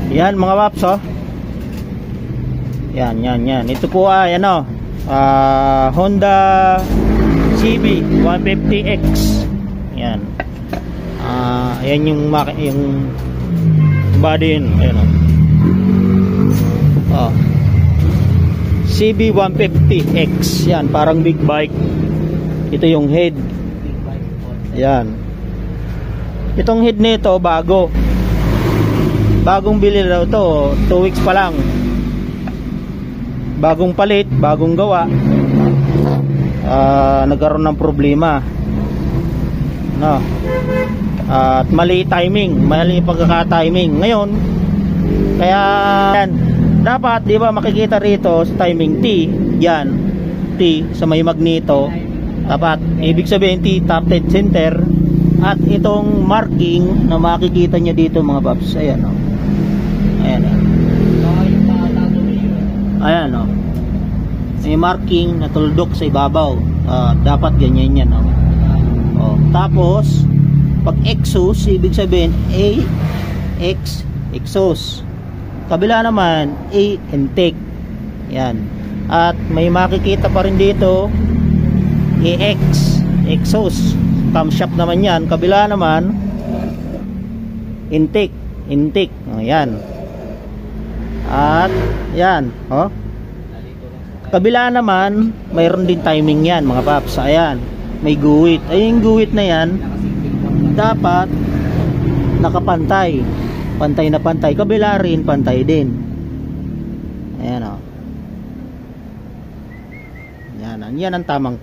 Yan mga paps, oh. Yan. Ito po ay ano, Honda CB 150X. Yan. Ayan yung body yun. Ayan, oh. CB 150X. Yan, parang big bike. Ito yung head. Ayan. Itong head nito bagong bili daw to, 2 weeks pa lang. Bagong palit, bagong gawa. Nagkaroon ng problema, no? At mali pagkaka-timing ngayon. Kaya yan, dapat, di ba, makikita rito sa timing T, yan, T sa may magneto. Dapat, ibig sabihin T, top dead center. At itong marking na makikita nyo dito mga paps, ayan, oh. Ayan, oh. May marking na tuldok sa ibabaw. Dapat ganyan yan, oh. Tapos pag exhaust, ibig sabihin exhaust. Kabila naman intake. Yan. At may makikita pa rin dito exhaust. Camshaft naman yan. Kabila naman intake. Ayan. At yan, oh. Kabila naman mayroon din timing yan mga paps. Ayan, may guhit. Ay, yung guhit na yan dapat nakapantay. Pantay na pantay. Kabila rin pantay din. Ayan, oh. Yan ang tamang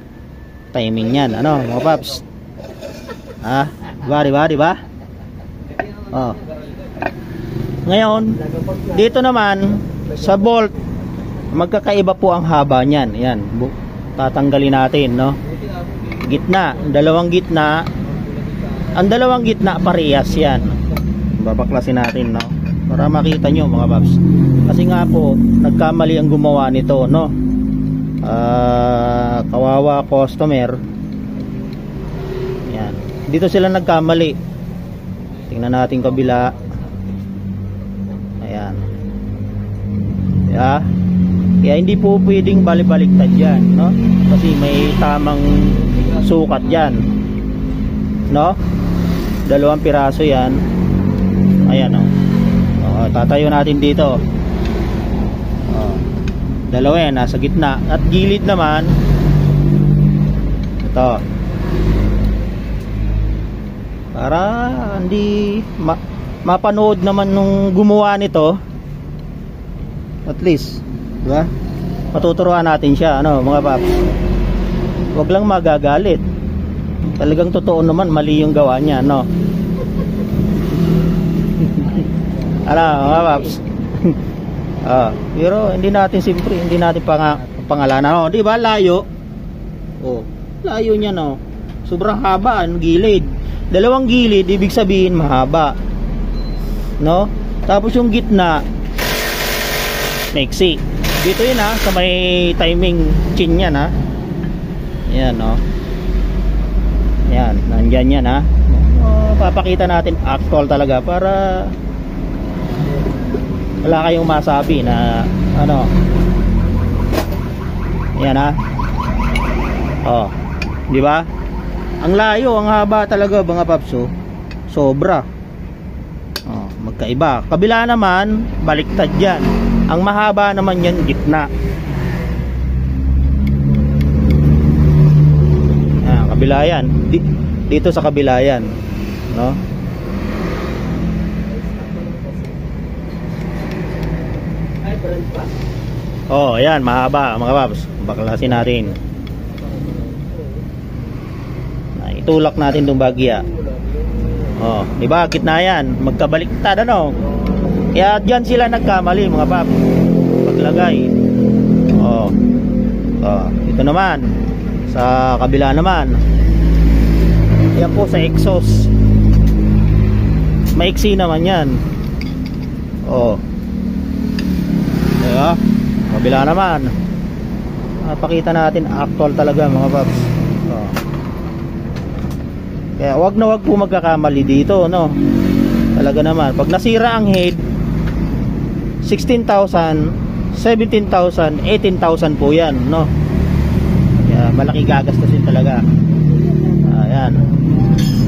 timing yan, ano mga paps. Diba? Oh. Ngayon, dito naman sa bolt, magkakaiba po ang haba niyan. Yan, tatanggalin natin, no? Gitna, dalawang gitna. Ang dalawang gitna parehas yan. Babaklasin natin, no? Para makita nyo mga paps. Kasi nga po, nagkamali ang gumawa nito, no? Kawawa customer. Yan. Dito sila nagkamali. Tingnan natin kabila. Ayan. Kaya hindi po pwedeng balik-baliktad yan, no? Kasi may tamang sukat yan, no? 2 piraso yan. Ayan, oh. Tatayo natin dito. Dalawa yan, nasa gitna. At gilid naman ito, para hindi mapanood naman nung gumawa nito. At least, diba? Matuturuan natin siya, ano mga paps. Huwag lang magagalit. Talagang totoo naman, mali yung gawa niya, no? Ano mga paps. Pero hindi natin pangalanan, di ba? Layo. Layo niya, no? Sobrang haba ang gilid. 2 gilid, ibig sabihin mahaba, no? Tapos yung gitna maiksi. Dito yun, sa may timing chin yan, Ayan, no? Ayan, nandyan yan, papakita natin actual talaga para wala kayong masabi na ano. Ayan, di ba? Ang layo, ang haba talaga mga paps, sobra. Magkaiba. Kabila naman baliktad yan. Ang mahaba naman yan gitna. Kabila yan. Dito sa kabila yan, no? Ayan, mahaba mga paps. Baklasin natin. Itulak natin itong bagya. Diba? Gitna yan. Magkabaliktad, ano? Kaya dyan sila nagkamali mga paps, paglagay. Ito naman sa kabila naman. Yan po sa exhaust. Maiksi naman yan. Diba? Kabila naman. Pakita natin actual talaga mga paps. Kaya wag na wag po magkakamali dito, no? Talaga naman. Pag nasira ang head, 16,000, 17,000, 18,000 po yan, no? Kaya malaki gagastusin talaga. Ayan.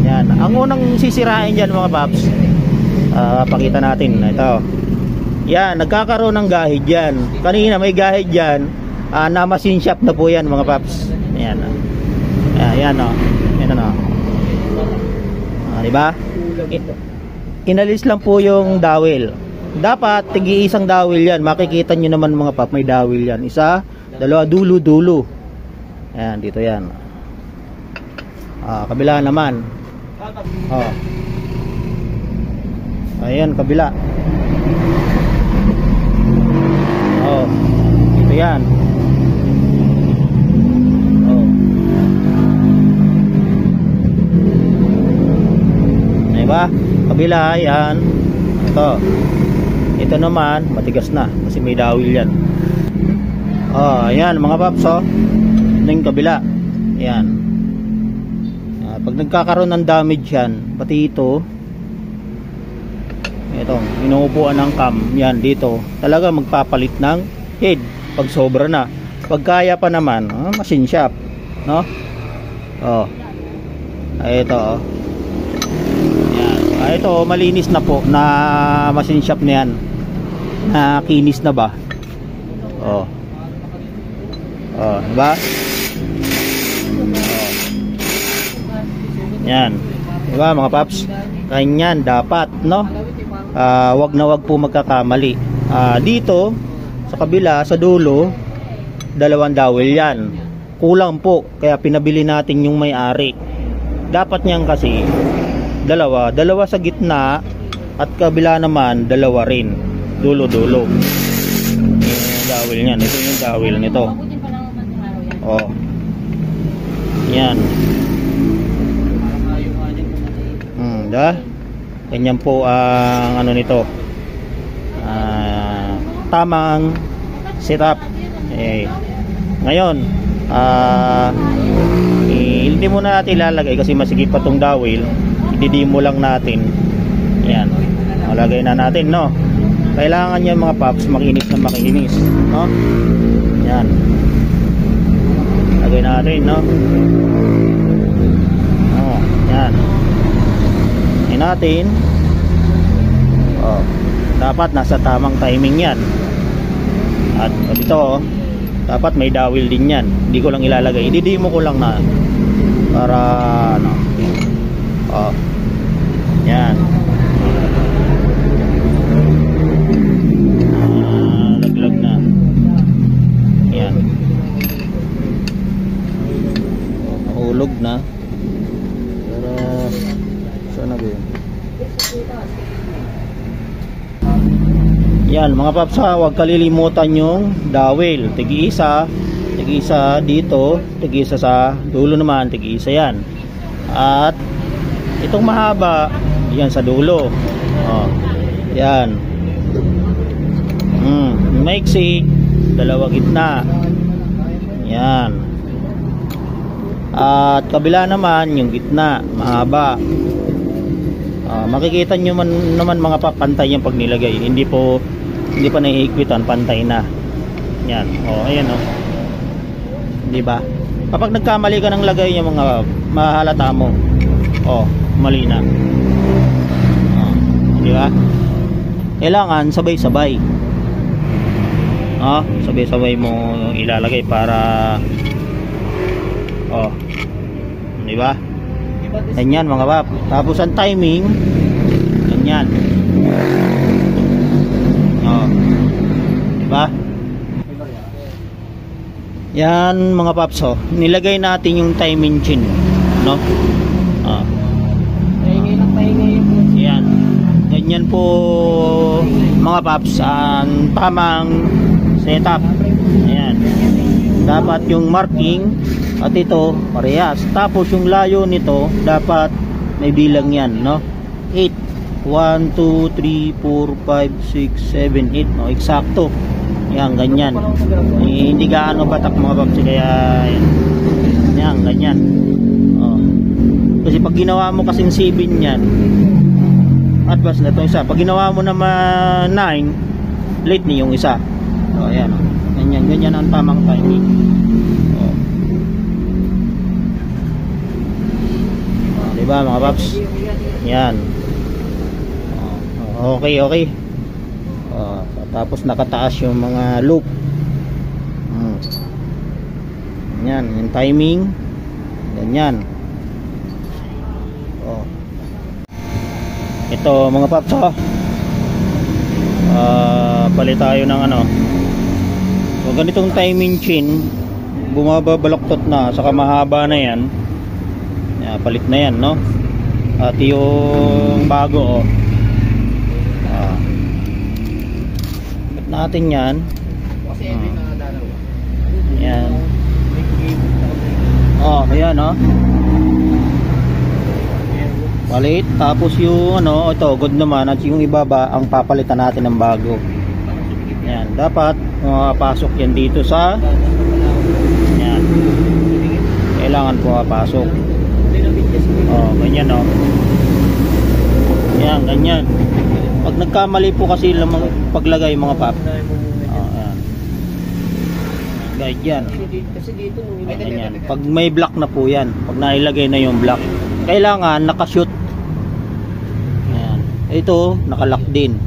Yan. Ang unang sisirain dyan mga paps, pakita natin. Ito. Yan, nagkakaroon ng gahid dyan. Kanina may gahid dyan. Na machine shop na po yan mga paps. Ayan. Ayan o. Ayan o. Diba? Inalis lang po yung dowel. Dapat tigi-isang dowel yan. Makikita nyo naman mga pap, may dowel yan. Isa, dalawa, dulo. Ayan, dito yan. Kabila naman. Ayan, kabila. Dito yan. Diba? Kabila, yan. Ito naman, matigas na kasi may dawil yan. Ayan mga paps, ito yung kabila. Ayan. Pag nagkakaroon ng damage yan, pati ito, inuupuan ng cam, yan dito, talaga magpapalit ng head pag sobra na. Pag kaya pa naman, machine shop, no? Ito, ito malinis na po na machine shop na yan, na kinis na ba. Diba? Yan, diba mga paps? Ganyan dapat, no? Wag na wag po magkakamali. Dito sa kabila, sa dulo, dalawang dowel yan. Kulang po, kaya pinabili natin yung may-ari. Dapat niyan kasi dalawa sa gitna, at kabila naman dalawa rin, dulo. Yung dowel niyan, ito yung dowel nito. Yan. Diba? Ganyan po ang ano nito, tamang setup. Ngayon hindi muna natin ilalagay kasi masigit pa tong dowel. Ididimo lang natin. Yan, malagay na natin, no? Kailangan niya mga paps makinis na makinis, no? Yan, lagay natin, no? Yan natin. Dapat nasa tamang timing yan. At dito, dapat may dowel din yan. Hindi ko lang ilalagay, ididimo ko lang na para ano. Yan. Laglag na. Yan. Hulog na. Pero saan na ba yun? Yan mga paps, huwag kalilimutan yung dowel. Tig-isa dito, tig-isa sa dulo naman, tig-isa yan. At itong mahaba, yan sa dulo. Yan. Maiksi, dalawa gitna. Yan. At kabila naman, yung gitna, mahaba. Makikita nyo naman mga papantay yung pag nilagay. Hindi pa naiikwitan, pantay na. Yan. Ayan o. Diba? Kapag nagkamali ka ng lagay yung mga mahalata mo. Mali na. Diba? Kailangan sabay-sabay. Sabay-sabay mo ilalagay para diba? Ganyan mga pap. Tapos ang timing ganyan. Diba? Yan mga paps, nilagay natin yung timing chain, no? Yan. Ganyan po mga paps ang tamang setup. Ayan. Dapat yung marking at ito parehas. Tapos yung layo nito dapat may bilang yan, no? 8. 1, 2, 3, 4, 5, 6, 7, 8, no? Eksakto. Yan, ganyan. Hindi gaano batak mga paps, kaya yan, ganyan. Kasi pag ginawa mo kasing 7 yan, advance na itong isa. Pag ginawa mo naman 9, late ni yung isa. So ayan, ganyan ang tamang timing. Diba mga paps? Yan. Okay. Tapos nakataas yung mga loop. Yan, yung timing. Ganyan. Ito mga paps, palit tayo ng ano. So ganitong timing chain, bumababaloktot na, saka mahaba na yan. Palit na yan, no? At yung bago, ba't natin yan? Yan. Ayan, palit. Tapos yung ano, ito good naman. At yung ibaba ang papalitan natin ng bago. Yan, dapat pumapasok yan dito sa yan. Kailangan pumapasok. Ganyan, yan, ganyan. Pag nagkamali po kasi lang paglagay mga pap, yan. Guide yan. Ganyan. Pag may block na po yan, pag nailagay na yung block, kailangan nakashoot. Ayan. Ito nakalock din.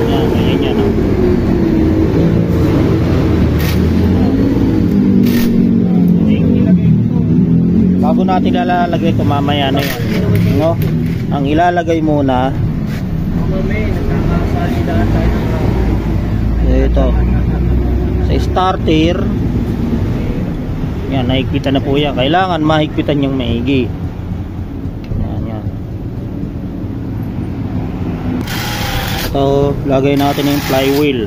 Ayan, ganyan yan. Bago natin ilalagay ito, mamaya na yan, no? Ang ilalagay muna ito sa starter. Yan, nahigpitan na po yan. Kailangan mahigpitan yung maigi. Yan. Ito, lagay natin yung flywheel.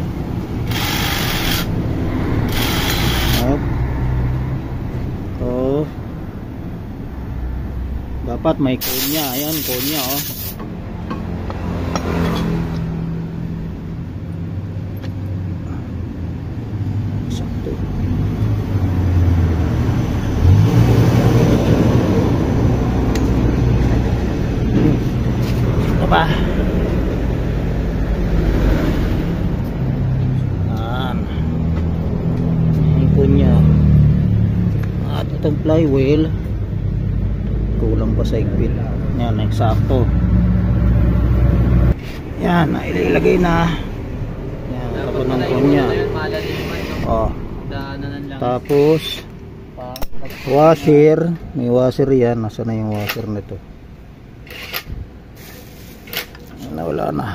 Ito, dapat may cone nya. Ayan, cone nya, sakto. Pa. Ipon niya. At itong flywheel kulang pa sa higpit. Yan, eksakto. Yan, ilagay na. Yan, tapos ng pon niya. Tapos washer. May washer yan. Nasa na yung washer nito? Wala na.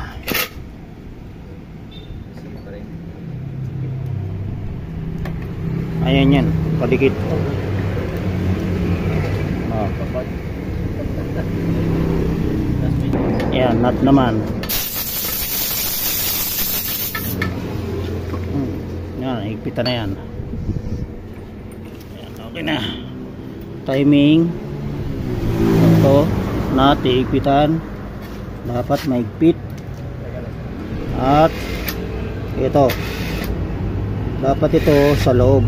Ayan yan, palikit. Ayan, nut naman. Yan, higpitan na yan. Ayan, okay na. Timing. Ito, nut, higpitan. Dapat maigpit. At ito dapat ito sa loob.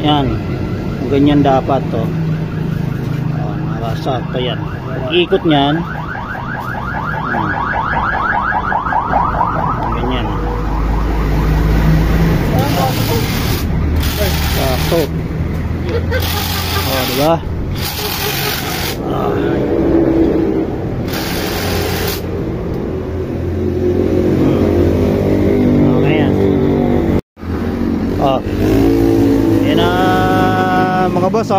Yan, ganyan dapat to. Sakto yan. Pag-ikot nyan, ganyan. Sakto. Diba? Yan na mga boss,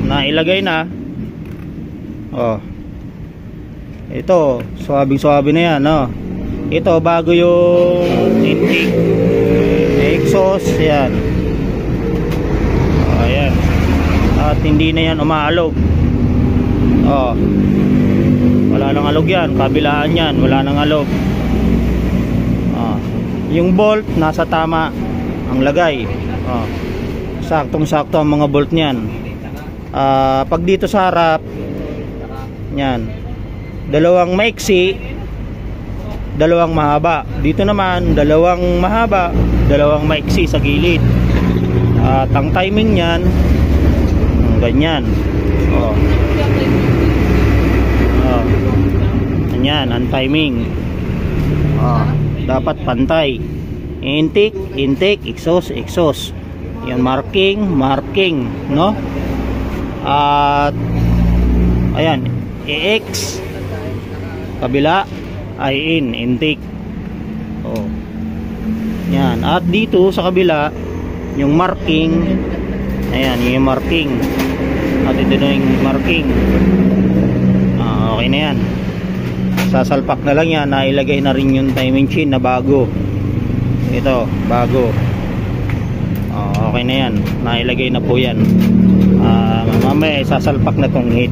nailagay na. Ito, suwabing-suwabe na yan, Ito bago yung intake, exhaust, yan. Ayan. At hindi na yan umaalog. Wala nang alog yan, kabilaan yan, wala nang alog. Yung bolt nasa tama ang lagay. Saktong-sakto ang mga bolt niyan. Pag dito sa harap, yan, dalawang maiksi, dalawang mahaba. Dito naman, dalawang mahaba, dalawang maiksi sa gilid. At ang timing niyan, ganyan. Oh. Oh. Ganyan, ang timing. Oh. Dapat pantay. Intake, exhaust, exhaust. Yan, marking, no? At ayan, EX kabila ay intake. Oh. Yan, at dito sa kabila yung marking, ayan, yung marking. At ito na yung marking. Okay na yan. Sasalpak na lang yan, nailagay na rin yung timing chain na bago. Ito, bago. Okay na yan, nailagay na po yan. Mamaya sasalpak na tong head.